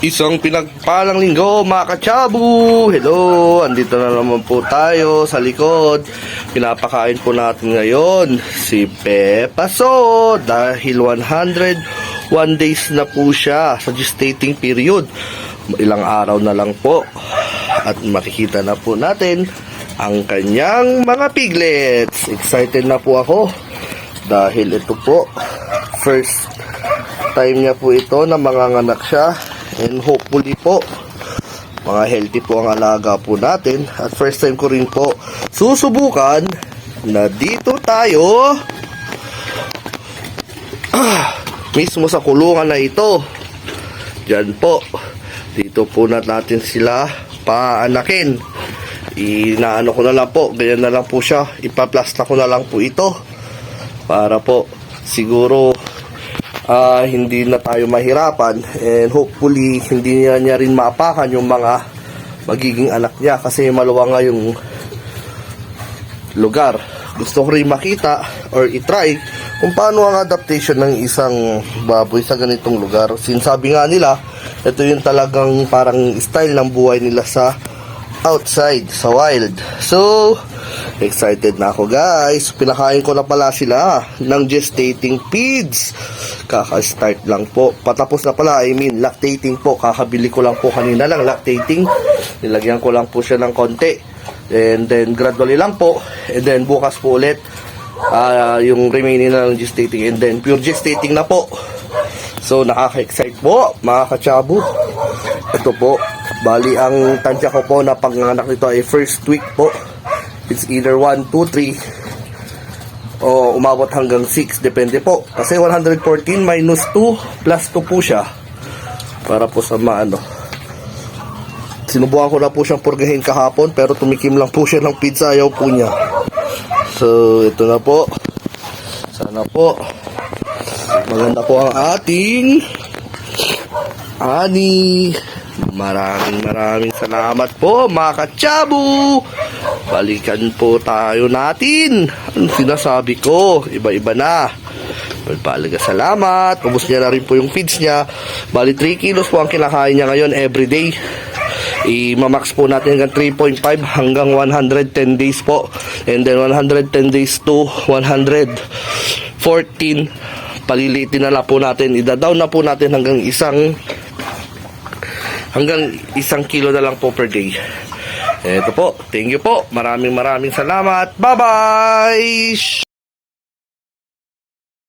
Isang pinagpalang linggo mga kachabu. Hello, andito na naman po tayo sa likod. Pinapakain po natin ngayon si Pepaso dahil 101 days na po siya sa gestating period. Ilang araw na lang po at makikita na po natin ang kanyang mga piglets. Excited na po ako dahil ito po first time niya po ito na manganganak siya. And hopefully po, mga healthy po ang alaga po natin. At first time ko rin po susubukan na dito tayo mismo sa kulungan na ito. Diyan po. Dito po natin sila paanakin. Inaano ko na lang po. Ganyan na lang po siya. Ipaplasta ko na lang po ito. Para po siguro hindi na tayo mahirapan, and hopefully hindi niya rin maapakan yung mga magiging anak niya kasi maluwang nga yung lugar. Gusto ko rin makita or itry kung paano ang adaptation ng isang baboy sa ganitong lugar. Sinasabi nga nila, ito yung talagang parang style ng buhay nila sa outside, sa wild. So excited na ako guys. Pinakain ko na pala sila ng gestating feeds. Kaka-start lang po. Patapos na pala, I mean lactating po. Kakabili ko lang po kanina lang lactating. Nilagyan ko lang po siya ng konti. And then gradually lang po. And then bukas po ulit yung remaining na ng gestating. And then pure gestating na po. So nakaka-excite po mga kachabu. Ito po. Bali ang tansya ko po na panganak nito ay first week po. It's either 1, 2, 3 o umabot hanggang 6. Depende po. Kasi 114 minus 2 plus 2 po siya. Para po sa maano. Sinubukan ko na po siyang purgahin kahapon. Pero tumikim lang po siya ng pizza. Ayaw po niya. So ito na po. Sana po maganda po ang ating ani. Maraming salamat po mga kachabu. Balikan po tayo natin. Ano sinasabi ko? Iba-iba na. Balikan salamat. Ubus niya na rin po yung feeds niya. Bali 3 kilos po ang kinakain niya ngayon everyday. I-max po natin hanggang 3.5 hanggang 110 days po. And then 110 days to 114. Palilitin na lang po natin. Ida-down na po natin hanggang isang kilo na lang po per day. Ito po, thank you po. Maraming salamat. Bye-bye!